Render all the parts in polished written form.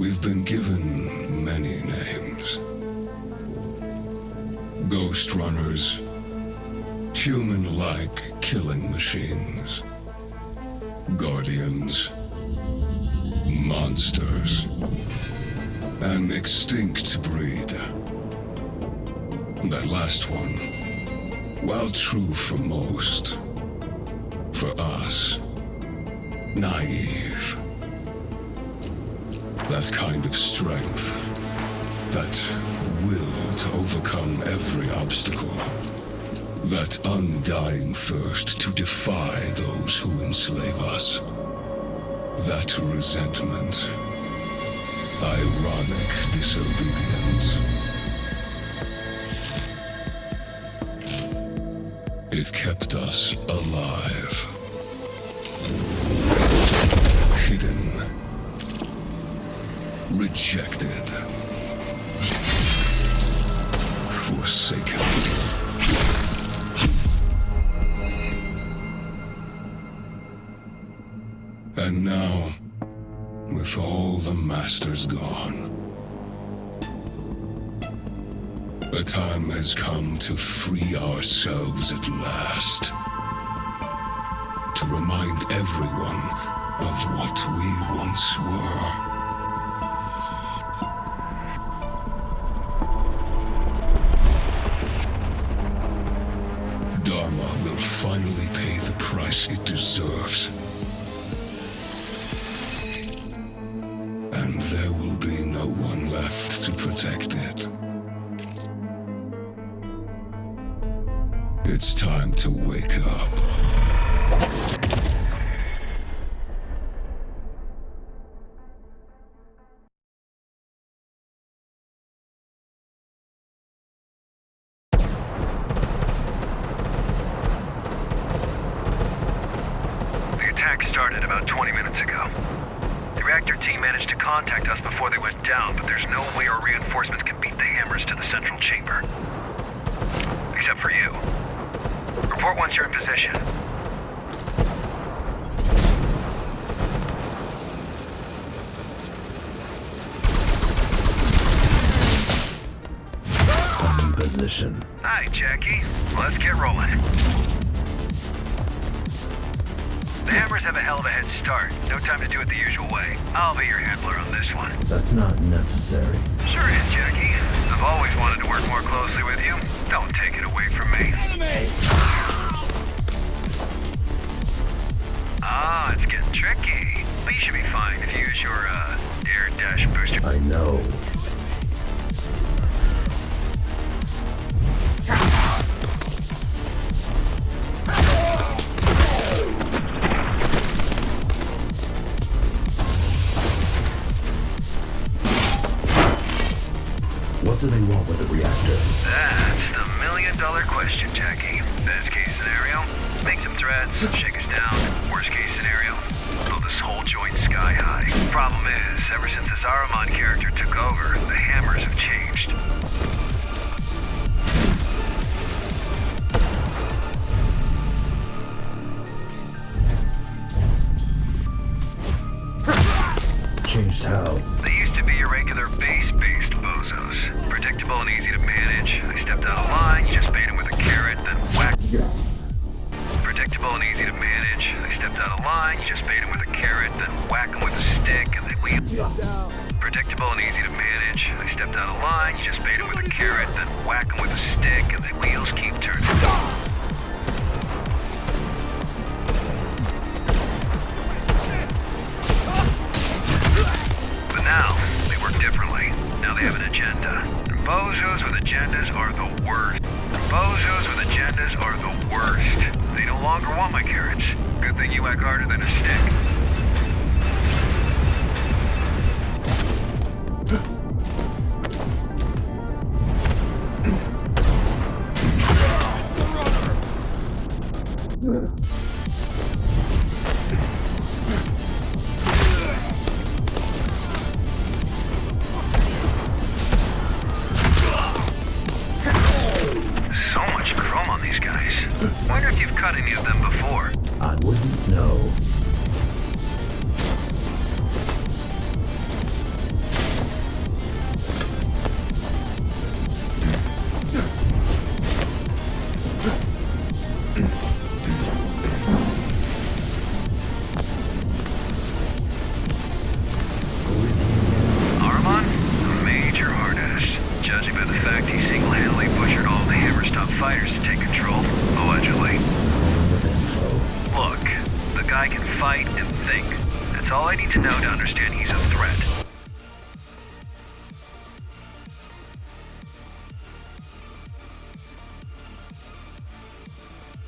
We've been given many names. Ghostrunners, human-like killing machines. Guardians, monsters, an extinct breed. That last one, while true for most, for us, naive. That kind of strength, that will to overcome every obstacle, that undying thirst to defy those who enslave us, that resentment, ironic disobedience. It kept us alive, hidden, rejected, forsaken. And now, with all the masters gone, the time has come to free ourselves at last. To remind everyone of what we once were. Dharma will finally pay the price it deserves. And there will be no one left to protect it. It's time to wake up. The attack started about 20 minutes ago. The reactor team managed to contact us before they went down, but there's no way our reinforcements can beat the hammers to the central chamber. Except for you. Report once you're in position. I'm in position. Hi, Jackie. Let's get rolling. The hammers have a hell of a head start. No time to do it the usual way. I'll be your handler on this one. That's not necessary. Sure is, Jackie. I've always wanted to work more closely with you. Don't take it away from me. Enemy! Ah, it's getting tricky. But you should be fine if you use your, air dash booster. I know. What do they want with the reactor? That's the million-dollar question, Jackie. Best case scenario, make some threats, shake us down. Worst case scenario, blow this whole joint sky high. Problem is, ever since this Ahriman character took over, the hammers have changed. Changed how? They used to be your regular base-based bozos. Predictable and easy to manage. I stepped out of line, you just bait them with a carrot, then whack. Predictable and easy to manage. I stepped out of line, you just bait them with a carrot, then whack them with a stick, and they wheel. Predictable and easy to manage. I stepped out of line, you just bait them with a carrot, then whack them with a stick, and the wheels keep turning. But now, they work differently. Now they have an agenda. Bozos with agendas are the worst. Bozos with agendas are the worst. They no longer want my carrots. Good thing you whack harder than a stick. So much chrome on these guys. Wonder if you've cut any of them before. I wouldn't know. fight, and think. That's all I need to know to understand he's a threat.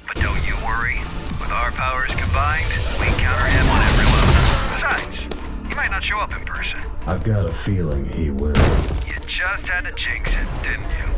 But don't you worry. With our powers combined, we counter him on every level. Besides, he might not show up in person. I've got a feeling he will. You just had to jinx it, didn't you?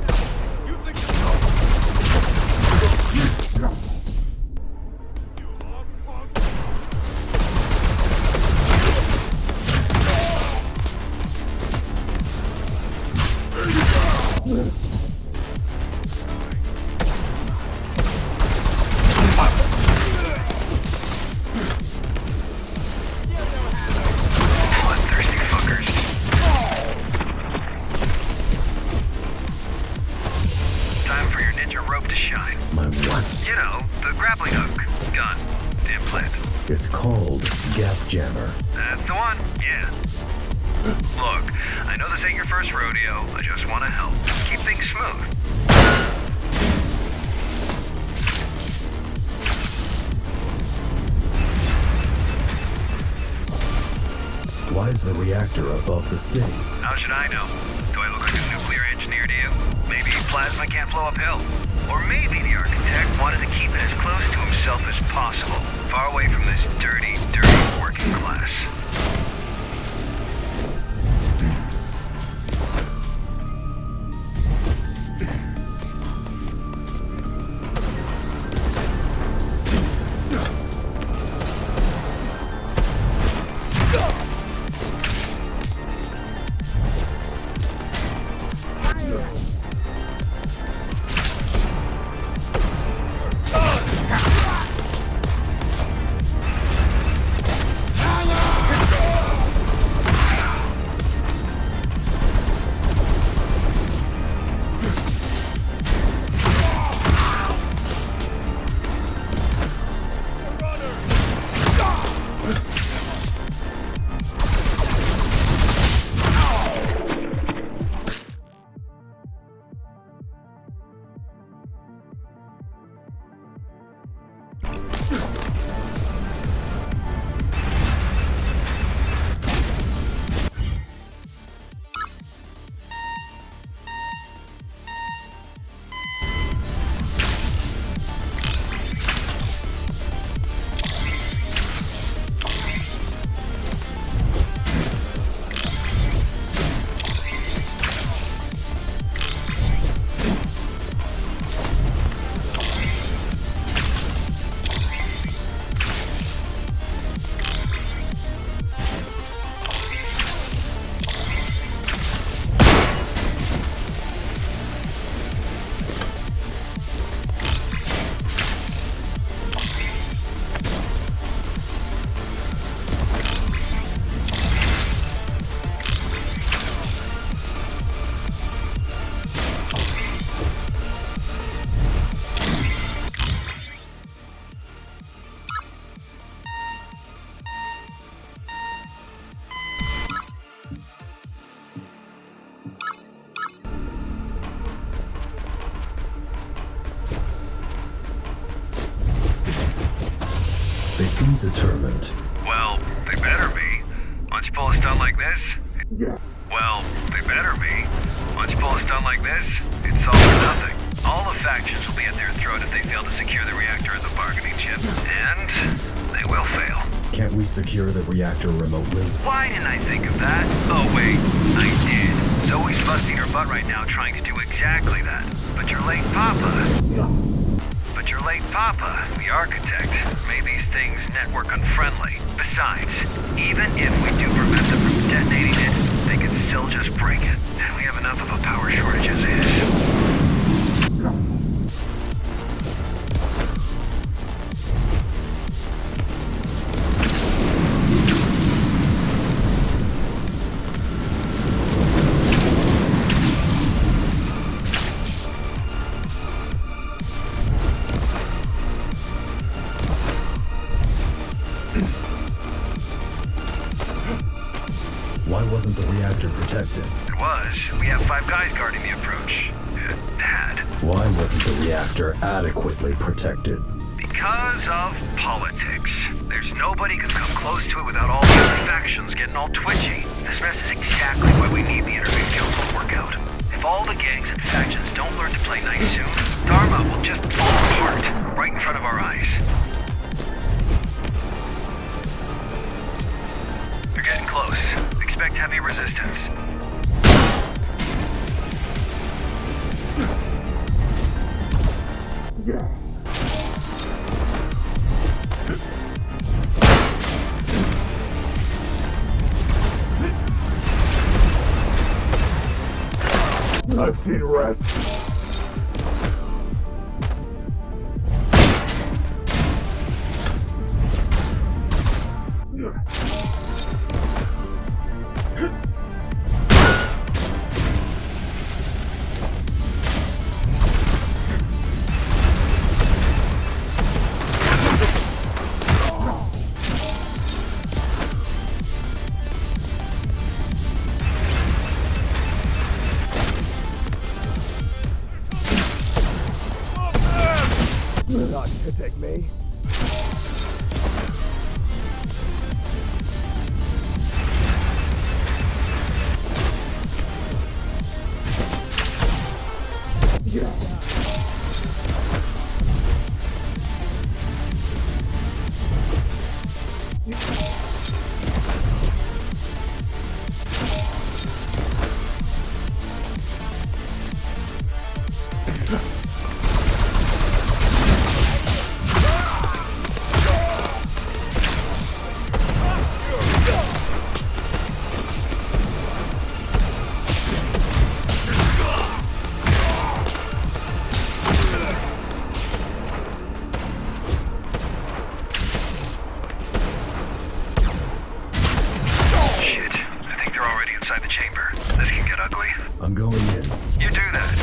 Bloodthirsty fuckers. Time for your ninja rope to shine. My what? You know, the grappling hook, gun, implant. It's called Gap Jammer. That's the one, yeah. Look, I know this ain't your first rodeo. I just want to help. Keep things smooth. Why is the reactor above the city? How should I know? Do I look like a nuclear engineer to you? Maybe plasma can't flow uphill. Or maybe the architect wanted to keep it as close to himself as possible, far away from this dirty, dirty working class. They seem determined. Well, they better be. Once you pull a stunt like this... Well, they better be. Once you pull a stunt like this, it's all or nothing. All the factions will be at their throat if they fail to secure the reactor as a bargaining chip. And they will fail. Can't we secure the reactor remotely? Why didn't I think of that? Oh wait, I did. Zoe's busting her butt right now trying to do exactly that. But your late Papa, the architect, made these things network unfriendly. Besides, even if we do prevent them from detonating it, they can still just break it. And we have enough of a power shortage as is. Why wasn't the reactor protected? It was. We have 5 guys guarding the approach. It had. Why wasn't the reactor adequately protected? Because of politics. There's nobody can come close to it without all the other factions getting all twitchy. This mess is exactly why we need the Interface Council to work out. If all the gangs and factions don't learn to play nice soon, Dharma will just fall apart right in front of our eyes. You're getting close. Expect heavy resistance. I've seen rats. Not to take me. I'm going in. You do that.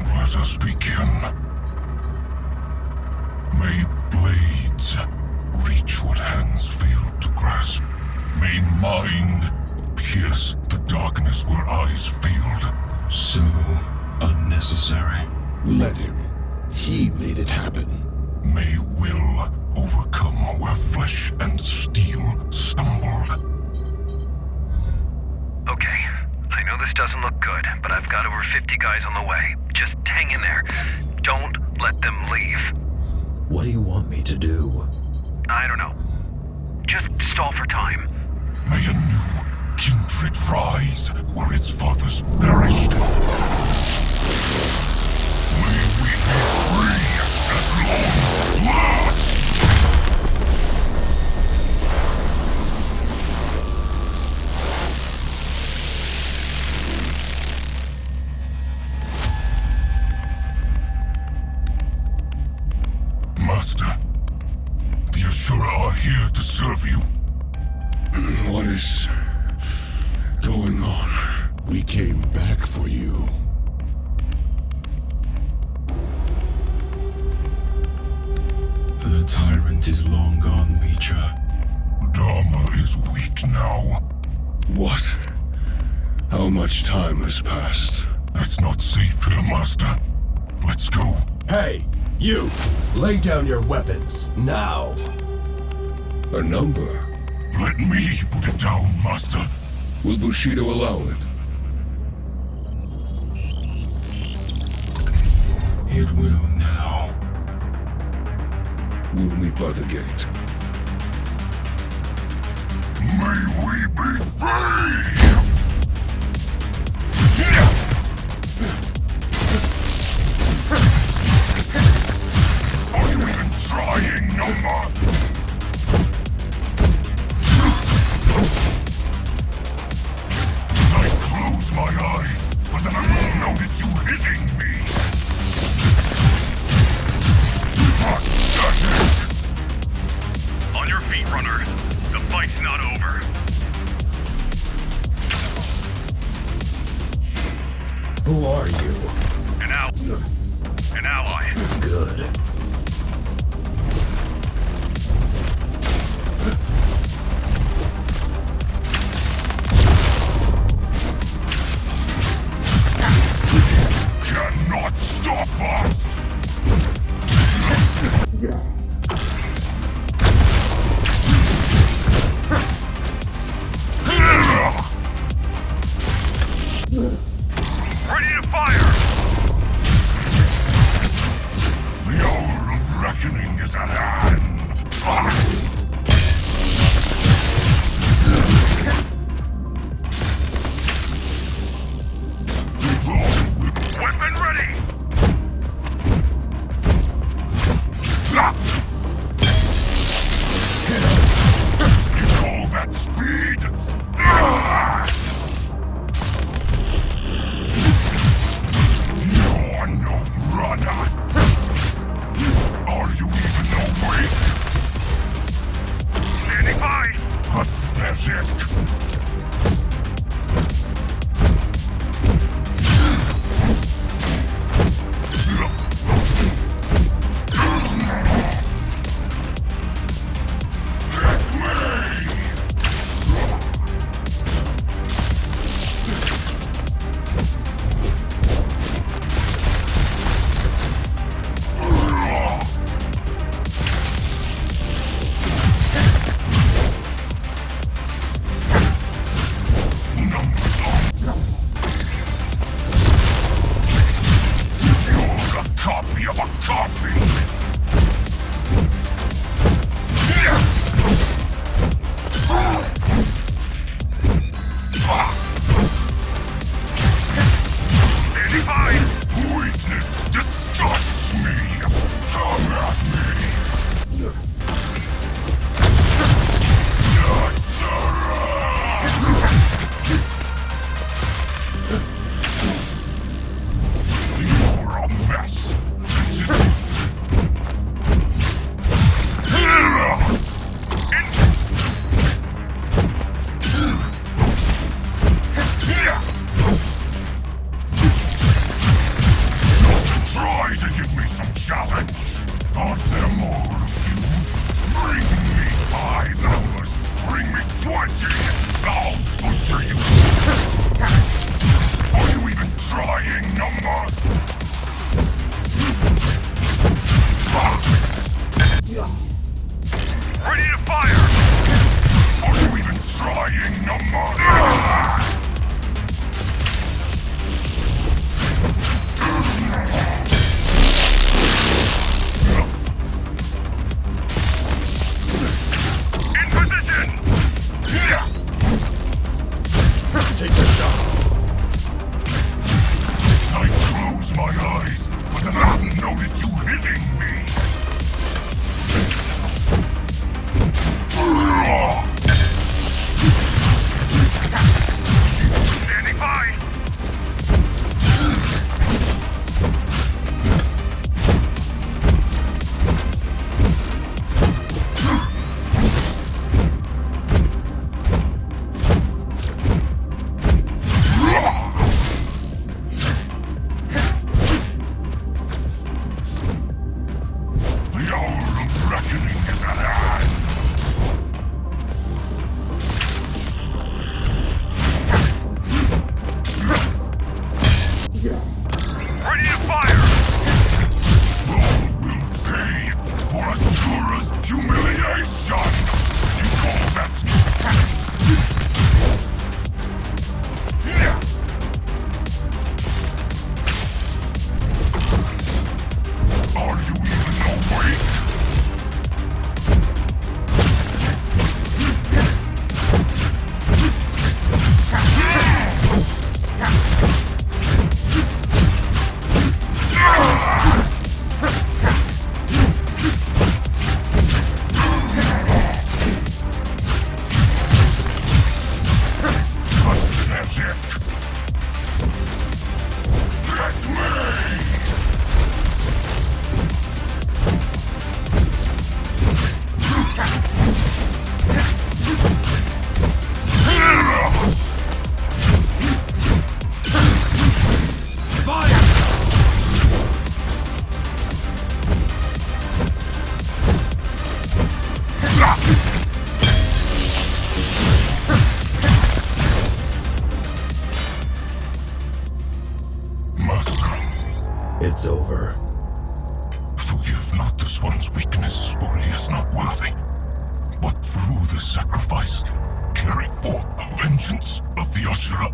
Let us begin. May blades reach what hands failed to grasp. May mind pierce the darkness where eyes failed. So unnecessary. Let him. He made it happen. May will overcome where flesh and steel stumbled. Okay, I know this doesn't look good, but I've got over 50 guys on the way. Just hang in there. Don't let them leave. What do you want me to do? I don't know. Just stall for time. May a new kindred rise where its fathers perished. May we be free at long last! Master, the Ashura are here to serve you. What is going on? We came back for you. The tyrant is long gone, Mitra. Dharma is weak now. What? How much time has passed? It's not safe here, Master. Let's go. Hey, you! Lay down your weapons, now! A number? Let me put it down, Master. Will Bushido allow it? It will now. We'll meet by the gate. May we be free! Are you even trying, Noma? I close my eyes, but then I will notice you hitting me. Fuck, that's it. On your feet, runner. The fight's not over. are you? An ally. Good. Cannot stop us! Ready to fire! The hour of reckoning is at hand! Weapon ready! You call that speed? You're no runner! Are you even awake? Standing by! Pathetic! Hit me! You're a copy of a copy! Standing by! Weakness disgusts me! Come at me! You're a mess! This is... Try to give me some challenge! Are there more of you? Bring me 5 hours! Bring me 20! I'll butcher you! Are you even trying, number? Ready to fire! Are you even trying, number? In position! Take the shot. I close my eyes, but then I haven't noticed you hitting me. It's over. Forgive not this one's weakness, for he is not worthy. But through the sacrifice, carry forth the vengeance of the Ashura.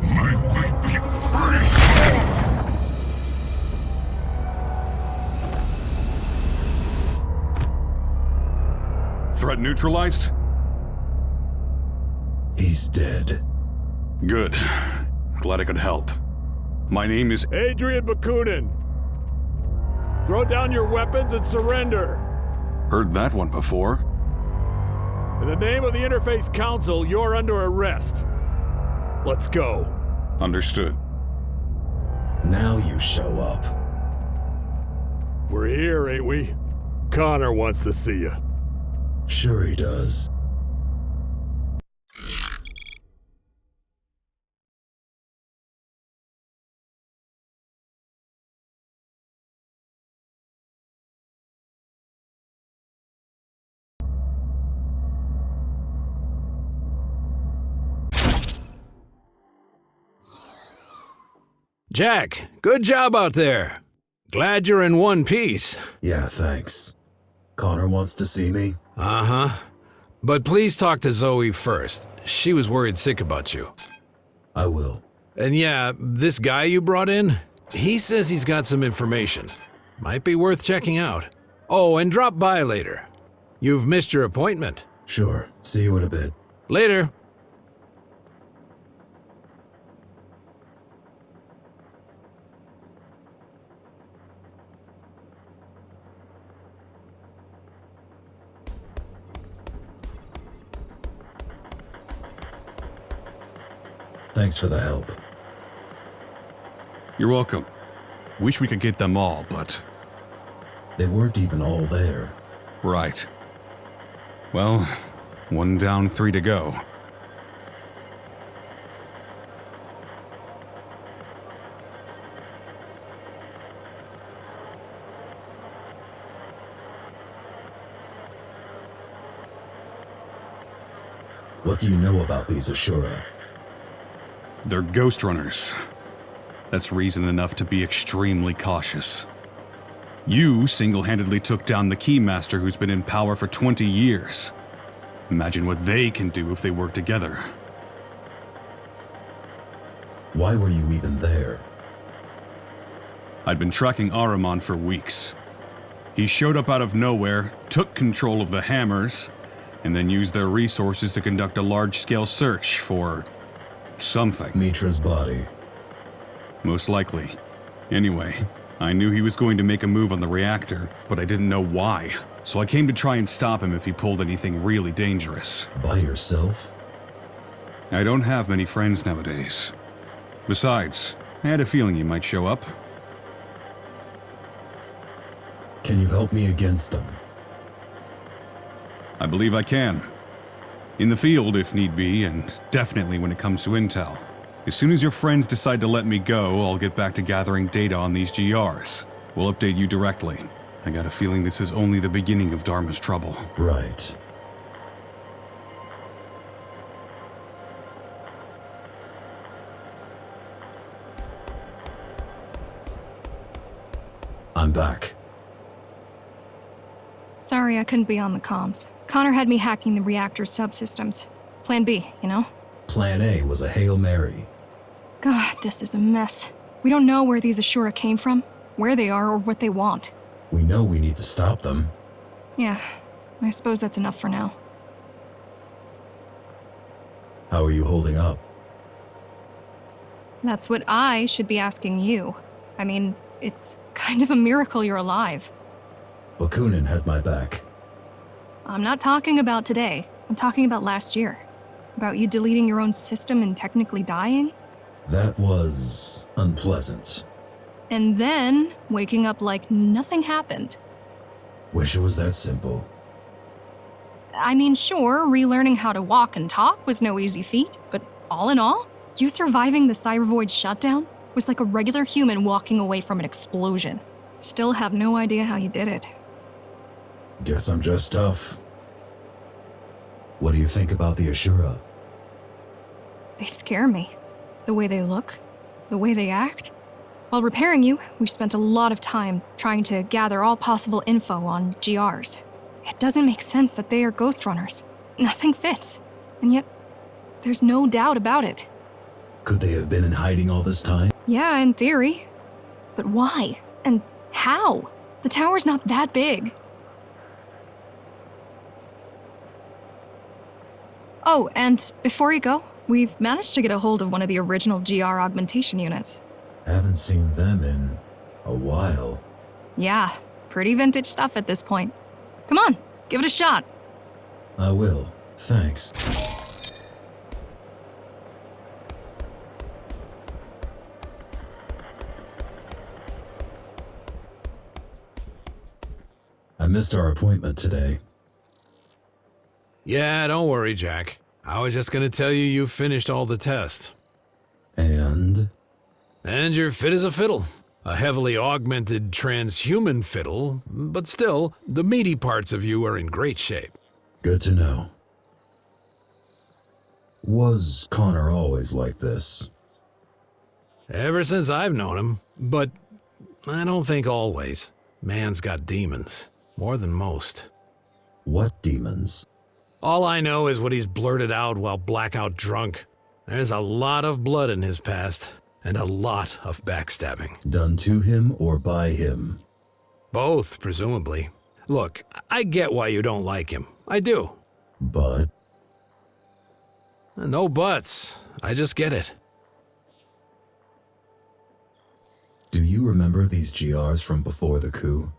May we be free! Threat neutralized? He's dead. Good. Glad I could help. My name is Adrian Bakunin! Throw down your weapons and surrender! Heard that one before. In the name of the Interface Council, you're under arrest. Let's go. Understood. Now you show up. We're here, ain't we? Connor wants to see you. Sure he does. Jack, good job out there. Glad you're in one piece. Yeah, thanks. Connor wants to see me? Uh-huh. But please talk to Zoe first. She was worried sick about you. I will. And yeah, this guy you brought in, he says he's got some information. Might be worth checking out. Oh, and drop by later. You've missed your appointment. Sure. See you in a bit. Later. Thanks for the help. You're welcome. Wish we could get them all, but... They weren't even all there. Right. Well, 1 down, 3 to go. What do you know about these Ashura? They're Ghostrunners. That's reason enough to be extremely cautious. You single-handedly took down the Keymaster who's been in power for 20 years. Imagine what they can do if they work together. Why were you even there? I'd been tracking Ahriman for weeks. He showed up out of nowhere, took control of the Hammers, and then used their resources to conduct a large-scale search for... something. Mitra's body. Most likely. Anyway, I knew he was going to make a move on the reactor, but I didn't know why. So I came to try and stop him if he pulled anything really dangerous. By yourself? I don't have many friends nowadays. Besides, I had a feeling you might show up. Can you help me against them? I believe I can. In the field, if need be, and definitely when it comes to intel. As soon as your friends decide to let me go, I'll get back to gathering data on these GRs. We'll update you directly. I got a feeling this is only the beginning of Dharma's trouble. Right. I'm back. Sorry I couldn't be on the comms. Connor had me hacking the reactor subsystems. Plan B, you know? Plan A was a Hail Mary. God, this is a mess. We don't know where these Ashura came from, where they are, or what they want. We know we need to stop them. Yeah, I suppose that's enough for now. How are you holding up? That's what I should be asking you. I mean, it's kind of a miracle you're alive. Bakunin had my back. I'm not talking about today. I'm talking about last year. About you deleting your own system and technically dying. That was unpleasant. And then waking up like nothing happened. Wish it was that simple. I mean, sure, relearning how to walk and talk was no easy feat, but all in all, you surviving the Cybervoid shutdown was like a regular human walking away from an explosion. Still have no idea how you did it. Guess I'm just tough. What do you think about the Ashura? They scare me. The way they look, the way they act. While repairing you, we spent a lot of time trying to gather all possible info on GRs. It doesn't make sense that they are Ghostrunners. Nothing fits. And yet, there's no doubt about it. Could they have been in hiding all this time? Yeah, in theory. But why? And how? The tower's not that big. Oh, and before you go, we've managed to get a hold of one of the original GR augmentation units. Haven't seen them in a while. Yeah, pretty vintage stuff at this point. Come on, give it a shot. I will. Thanks. I missed our appointment today. Yeah, don't worry, Jack. I was just gonna tell you you've finished all the tests. And? And you're fit as a fiddle. A heavily augmented transhuman fiddle, but still, the meaty parts of you are in great shape. Good to know. Was Connor always like this? Ever since I've known him, but I don't think always. Man's got demons, more than most. What demons? All I know is what he's blurted out while blackout drunk. There's a lot of blood in his past, and a lot of backstabbing. Done to him or by him? Both, presumably. Look, I get why you don't like him. I do. But? No buts. I just get it. Do you remember these GRs from before the coup?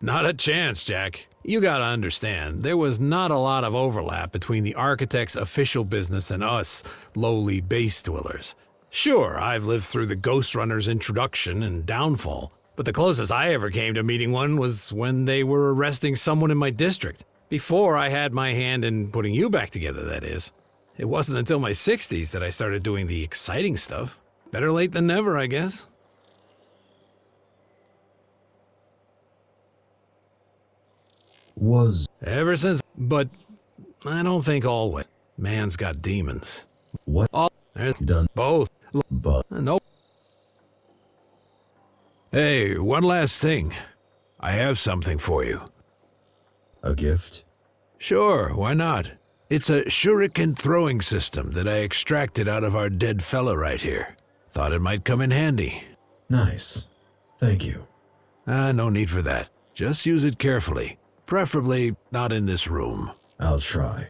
Not a chance, Jack. You gotta understand, there was not a lot of overlap between the architect's official business and us, lowly base dwellers. Sure, I've lived through the Ghostrunner's introduction and downfall, but the closest I ever came to meeting one was when they were arresting someone in my district. Before I had my hand in putting you back together, that is. It wasn't until my 60s that I started doing the exciting stuff. Better late than never, I guess. Was Ever since, but I don't think always. Man's got demons. what All there's done? both. But Nope. Hey, one last thing. I have something for you. a gift? Sure, why not? It's a shuriken throwing system that I extracted out of our dead fella right here. Thought it might come in handy. Nice. Thank you. No need for that. Just use it carefully. Preferably not in this room. I'll try.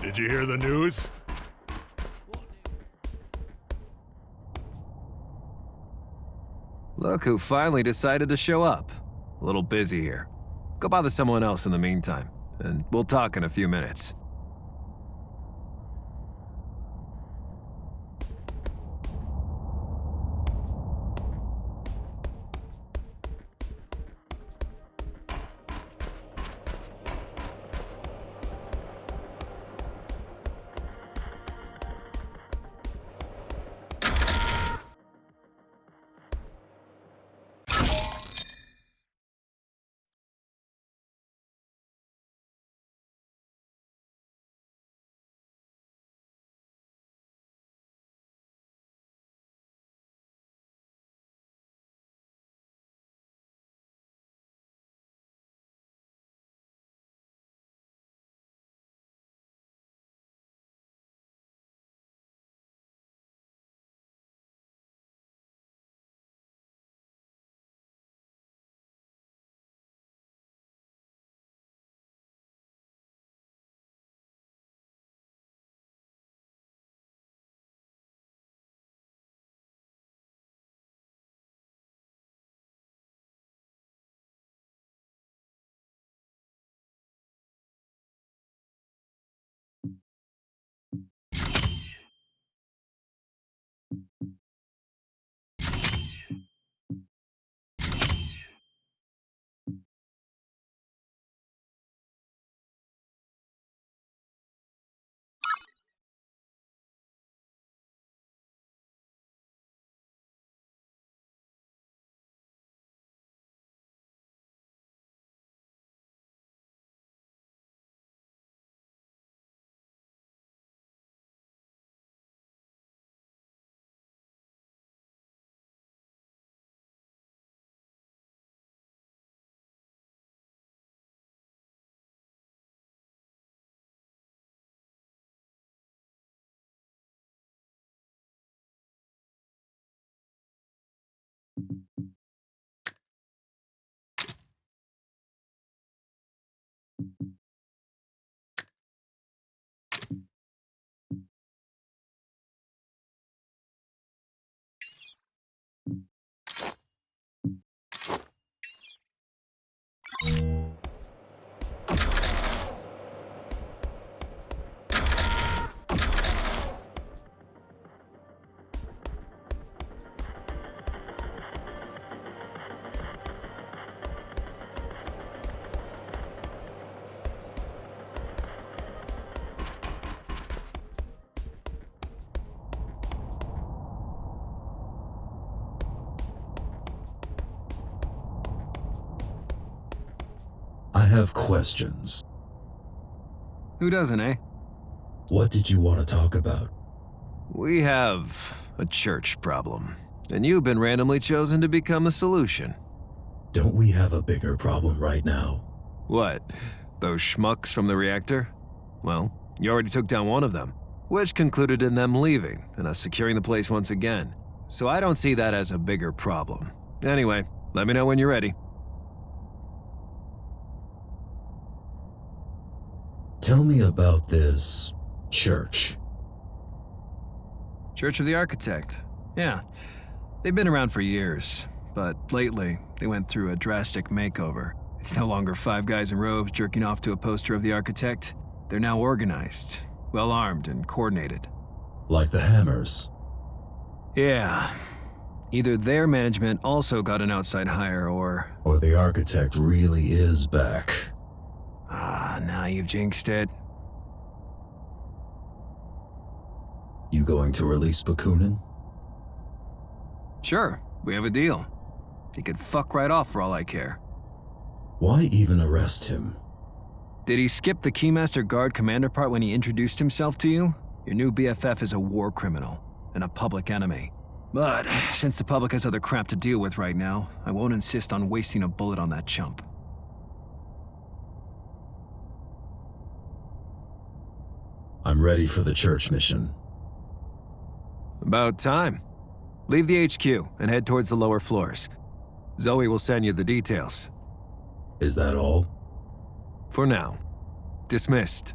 Did you hear the news? Look who finally decided to show up. A little busy here. Go bother someone else in the meantime, and we'll talk in a few minutes. have questions. Who doesn't, eh? What did you want to talk about? We have a church problem, and you've been randomly chosen to become the solution. Don't we have a bigger problem right now? What? Those schmucks from the reactor? Well, you already took down one of them, which concluded in them leaving and us securing the place once again. So I don't see that as a bigger problem. Anyway, let me know when you're ready. Tell me about this church. Church of the Architect. Yeah, they've been around for years, but lately they went through a drastic makeover. It's no longer 5 guys in robes jerking off to a poster of the Architect. They're now organized, well-armed, and coordinated. Like the Hammers. Yeah. Either their management also got an outside hire, or the Architect really is back. Now you've jinxed it. You going to release Bakunin? Sure, we have a deal. He could fuck right off for all I care. Why even arrest him? Did he skip the Keymaster Guard commander part when he introduced himself to you? Your new BFF is a war criminal and a public enemy. But since the public has other crap to deal with right now, I won't insist on wasting a bullet on that chump. I'm ready for the church mission. About time. Leave the HQ and head towards the lower floors. Zoe will send you the details. Is that all? For now. Dismissed.